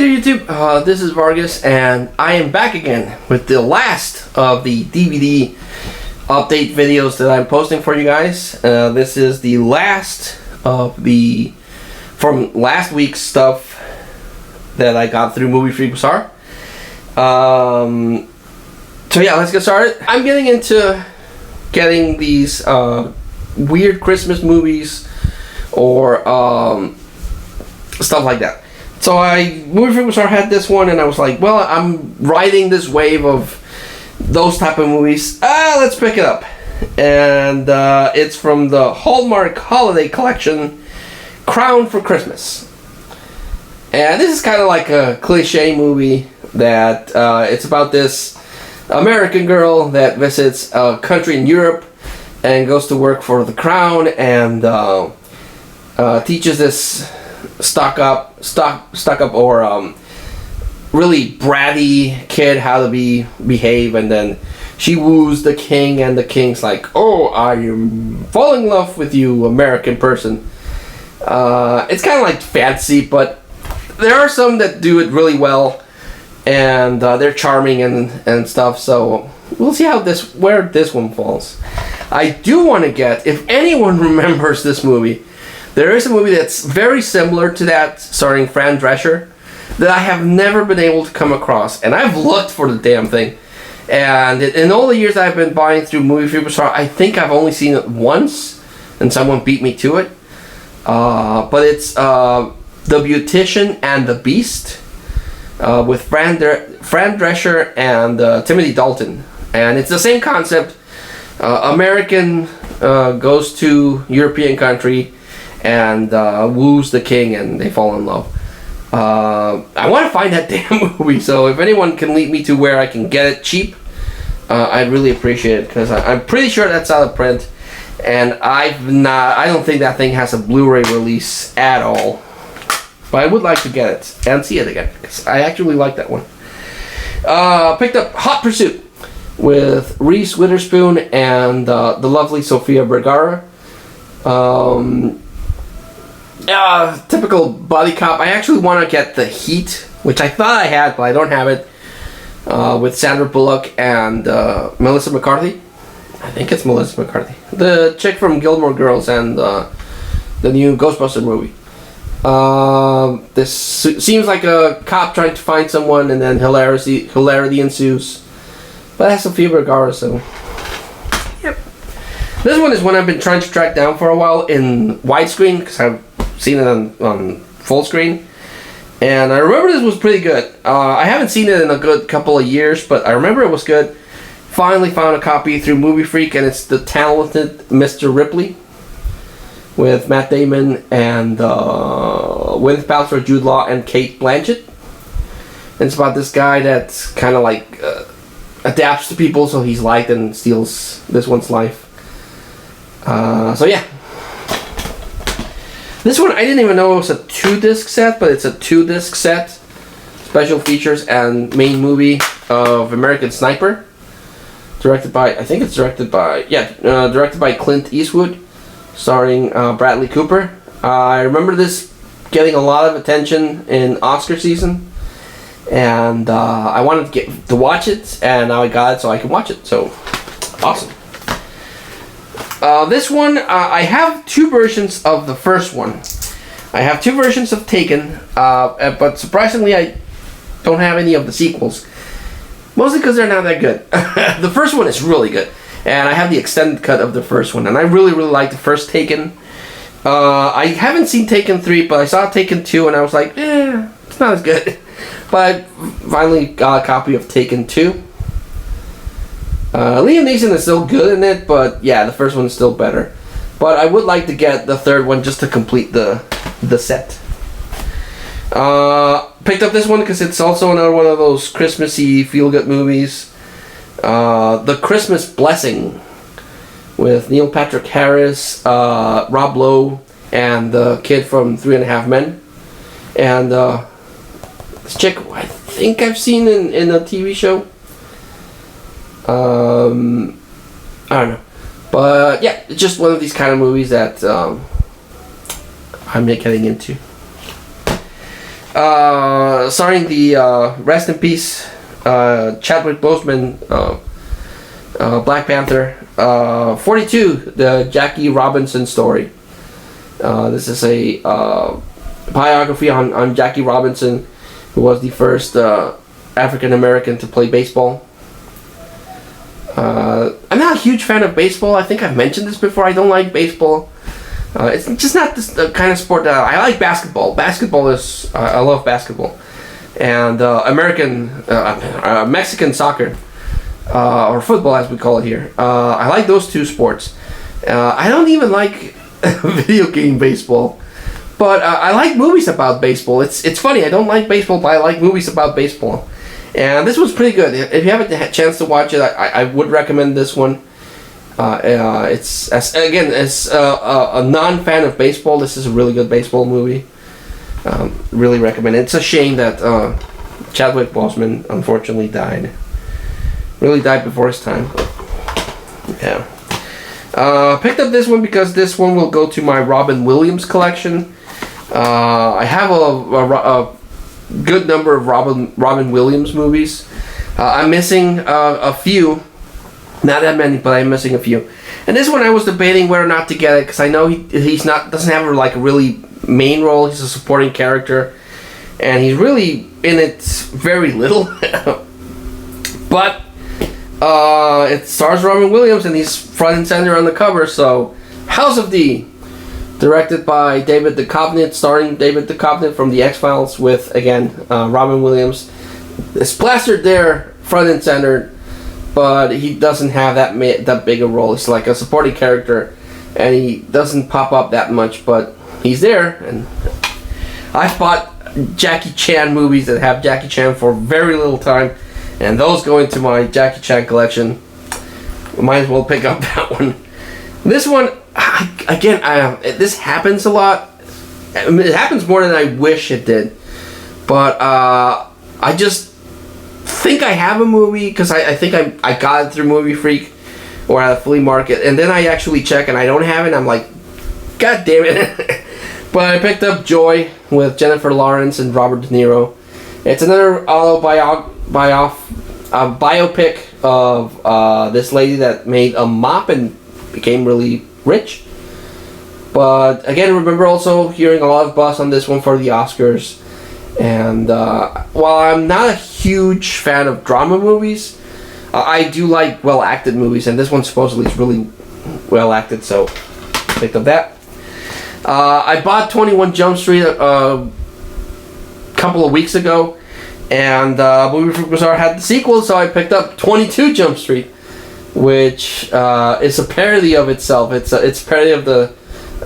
there, YouTube. This is Vargas, and I am back again with the last of the DVD update videos that I'm posting for you guys. This is the last of the from last week's stuff that I got through Moviefreak Bazaar. So yeah, let's get started. I'm getting into getting these weird Christmas movies or stuff like that. So Moviefreak Bazaar had this one, and I was like, well, I'm riding this wave of those type of movies. Let's pick it up. And it's from the Hallmark Holiday Collection, Crown for Christmas. And this is kind of like a cliche movie that it's about this American girl that visits a country in Europe and goes to work for the Crown and teaches this stuck up or really bratty kid how to behave, and then she woos the king, and the king's like, oh, I am falling in love with you, American person. It's kind of like fancy, but there are some that do it really well, and they're charming and stuff, so we'll see where this one falls. I do want to get, if anyone remembers this movie, there is a movie that's very similar to that, starring Fran Drescher, that I have never been able to come across. And I've looked for the damn thing. And in all the years I've been buying through Moviefreak Bazaar, I think I've only seen it once, and someone beat me to it. But it's The Beautician and the Beast, with Fran Drescher and Timothy Dalton. And it's the same concept. American goes to European country and woos the king, and they fall in love. I want to find that damn movie, so if anyone can lead me to where I can get it cheap, I'd really appreciate it, because I'm pretty sure that's out of print, and I don't think that thing has a Blu-ray release at all. But I would like to get it and see it again, because I actually like that one. Picked up Hot Pursuit with Reese Witherspoon and the lovely Sofia Vergara. Typical buddy cop. I actually want to get The Heat, which I thought I had, but I don't have it, with Sandra Bullock and Melissa McCarthy. I think it's Melissa McCarthy, the chick from Gilmore Girls and the new Ghostbuster movie. This seems like a cop trying to find someone, and then hilarity ensues. But it has Sofia Vergara, so yep. This one is one I've been trying to track down for a while in widescreen, because I've seen it on full screen, and I remember this was pretty good. I haven't seen it in a good couple of years, but I remember it was good. Finally found a copy through Moviefreak, and it's The Talented Mr. Ripley with Matt Damon and Gwyneth Paltrow, Jude Law, and Cate Blanchett. And it's about this guy that's kind of like adapts to people, so he's liked, and steals this one's life. So yeah. This one, I didn't even know it was a 2-disc set, but it's a 2-disc set. Special features and main movie of American Sniper. Directed by Clint Eastwood. Starring Bradley Cooper. I remember this getting a lot of attention in Oscar season. And I wanted to watch it, and now I got it so I can watch it. So, awesome. This one, I have two versions of the first one. I have two versions of Taken, but surprisingly I don't have any of the sequels. Mostly because they're not that good. The first one is really good, and I have the extended cut of the first one, and I really, really like the first Taken. I haven't seen Taken 3, but I saw Taken 2, and I was like, it's not as good. But I finally got a copy of Taken 2. Liam Neeson is still good in it, but yeah, the first one is still better. But I would like to get the third one just to complete the set. Picked up this one because it's also another one of those Christmassy feel-good movies. The Christmas Blessing with Neil Patrick Harris, Rob Lowe, and the kid from 3.5 Men. And this chick, I think I've seen in a TV show. I don't know, but yeah, it's just one of these kind of movies that I'm getting into. Starring the rest in peace Chadwick Boseman, Black Panther. 42, the Jackie Robinson story. This is a biography on Jackie Robinson, who was the first African American to play baseball. I'm not a huge fan of baseball. I think I've mentioned this before. I don't like baseball. It's just not the kind of sport that I like. Basketball. Basketball is I love basketball, and Mexican soccer, or football as we call it here. I like those two sports. I don't even like video game baseball, but I like movies about baseball. It's funny. I don't like baseball, but I like movies about baseball. And this was pretty good. If you haven't had a chance to watch it, I would recommend this one. It's as a non-fan of baseball, this is a really good baseball movie. Really recommend it. It's a shame that Chadwick Boseman unfortunately died. Really died before his time. Yeah. Picked up this one because this one will go to my Robin Williams collection. I have a good number of Robin Williams movies. I'm missing a few. Not that many, but I'm missing a few. And this one I was debating whether or not to get it because I know he's doesn't have like a really main role. He's a supporting character, and he's really in it very little. But it stars Robin Williams, and he's front and center on the cover. So, House of D, directed by David Duchovny, starring David Duchovny from The X-Files, with again Robin Williams. It's plastered there, front and center. But he doesn't have that big a role. He's like a supporting character, and he doesn't pop up that much, but he's there. And I've bought Jackie Chan movies that have Jackie Chan for very little time, and those go into my Jackie Chan collection. Might as well pick up that one. This one, again, this happens a lot. I mean, it happens more than I wish it did, but I just think I have a movie because I think I got it through Moviefreak or at a flea market, and then I actually check and I don't have it. I'm like, God damn it! But I picked up Joy with Jennifer Lawrence and Robert De Niro. It's another biopic of this lady that made a mop and became really rich. But again, remember also hearing a lot of buzz on this one for the Oscars. And while I'm not a huge fan of drama movies, I do like well-acted movies, and this one supposedly is really well-acted, so picked up that. I bought 21 Jump Street a couple of weeks ago, and Moviefreak Bazaar had the sequel, so I picked up 22 Jump Street, which is a parody of itself. It's a parody of the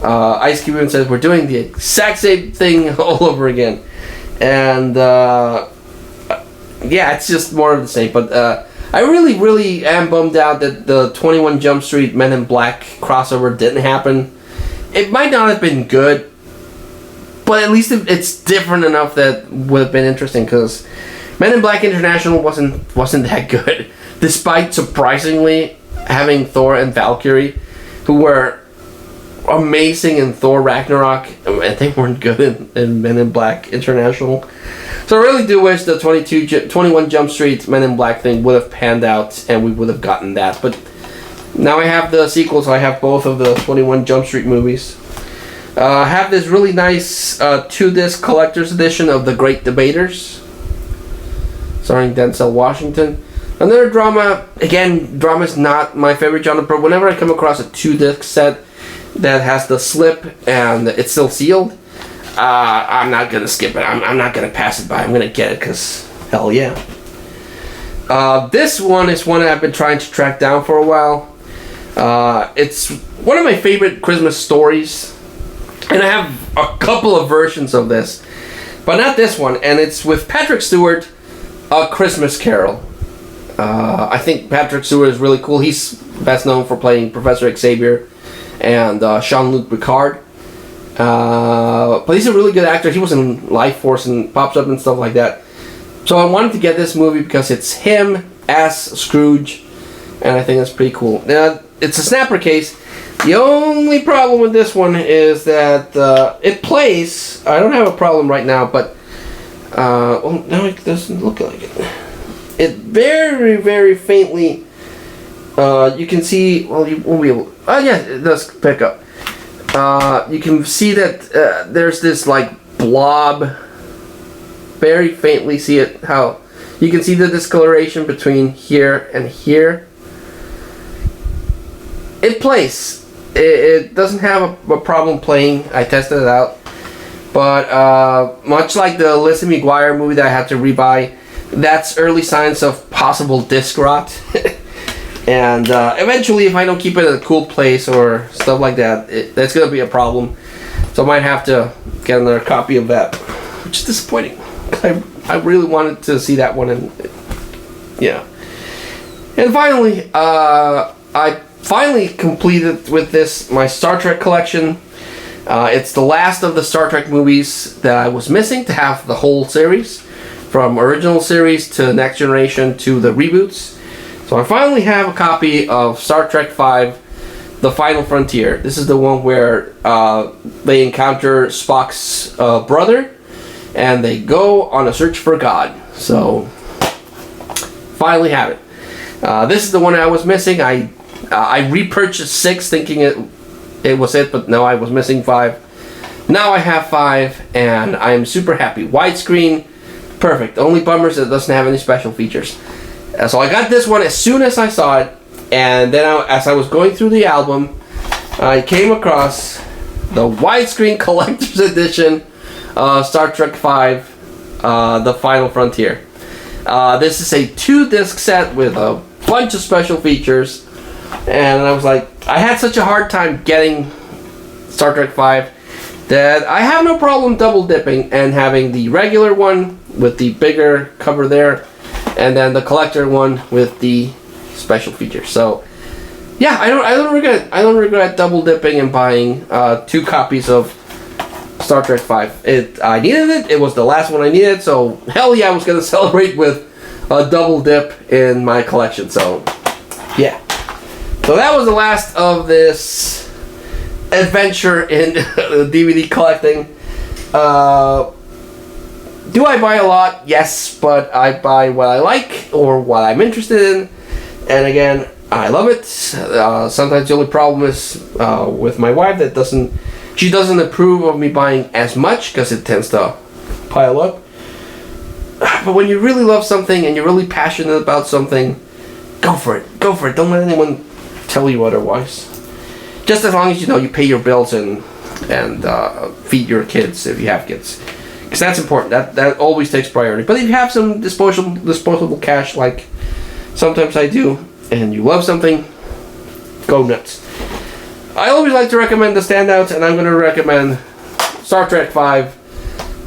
Ice Cube and says we're doing the exact same thing all over again. And yeah, it's just more of the same. But I really am bummed out that the 21 Jump Street Men in Black crossover didn't happen. It might not have been good, but at least it's different enough that would have been interesting. Because Men in Black International wasn't that good, despite surprisingly having Thor and Valkyrie, who were amazing in Thor Ragnarok, and they weren't good in Men in Black International. So I really do wish the 21 Jump Street Men in Black thing would have panned out and we would have gotten that. But now I have the sequel, so I have both of the 21 Jump Street movies. I have this really nice 2-disc collector's edition of The Great Debaters, starring Denzel Washington. Another drama. Again, drama is not my favorite genre, but whenever I come across a 2-disc set that has the slip and it's still sealed, I'm not gonna skip it. I'm not gonna pass it by. I'm gonna get it because hell yeah. This one is one I've been trying to track down for a while. It's one of my favorite Christmas stories, and I have a couple of versions of this, but not this one. And it's with Patrick Stewart, A Christmas Carol. I think Patrick Stewart is really cool. He's best known for playing Professor Xavier and Jean-Luc Picard. But he's a really good actor. He was in Life Force and pops up and stuff like that. So I wanted to get this movie because it's him as Scrooge, and I think that's pretty cool. Now, it's a snapper case. The only problem with this one is that it plays. I don't have a problem right now, but Well, now it doesn't look like it. It very, very faintly. You can see. Well, you won't be able. Oh yeah, it does pick up. You can see that there's this like blob. Very faintly see it. How you can see the discoloration between here and here. It plays. It doesn't have a problem playing. I tested it out. But much like the Lizzie McGuire movie that I had to rebuy, that's early signs of possible disc rot. And eventually, if I don't keep it in a cool place or stuff like that, that's going to be a problem. So I might have to get another copy of that, which is disappointing. I really wanted to see that one, and yeah. And finally, I finally completed with this my Star Trek collection. It's the last of the Star Trek movies that I was missing to have the whole series, from original series to Next Generation to the reboots. So I finally have a copy of Star Trek V, The Final Frontier. This is the one where they encounter Spock's brother, and they go on a search for God. So, finally have it. This is the one I was missing. I repurchased 6 thinking it was it, but no, I was missing 5. Now I have 5, and I'm super happy. Widescreen, perfect. Only bummer is it doesn't have any special features. So I got this one as soon as I saw it, and then as I was going through the album, I came across the Widescreen Collector's Edition Star Trek V, The Final Frontier. This is a 2-disc set with a bunch of special features, and I was like, I had such a hard time getting Star Trek V that I have no problem double dipping and having the regular one with the bigger cover there, and then the collector one with the special features. So yeah, I don't regret double dipping and buying 2 copies of Star Trek V. I needed it. It was the last one I needed, so hell yeah, I was gonna celebrate with a double dip in my collection. So yeah. So that was the last of this adventure in DVD collecting. Do I buy a lot? Yes, but I buy what I like or what I'm interested in. And again, I love it. Sometimes the only problem is with my wife that she doesn't approve of me buying as much because it tends to pile up. But when you really love something and you're really passionate about something, go for it. Go for it. Don't let anyone tell you otherwise. Just as long as you pay your bills and feed your kids if you have kids, because that's important. That always takes priority. But if you have some disposable cash, like sometimes I do, and you love something, go nuts. I always like to recommend the standouts, and I'm going to recommend Star Trek V.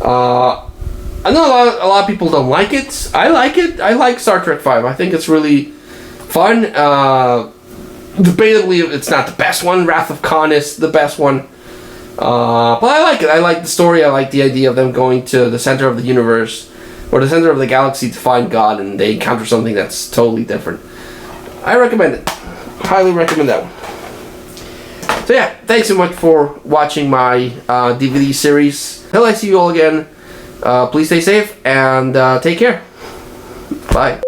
I know a lot of people don't like it. I like it. I like Star Trek V. I think it's really fun. Debatably, it's not the best one. Wrath of Khan is the best one. But I like it. I like the story. I like the idea of them going to the center of the universe, or the center of the galaxy, to find God, and they encounter something that's totally different. I recommend it. Highly recommend that one. So yeah, thanks so much for watching my DVD series. Until I see you all again, please stay safe and take care. Bye.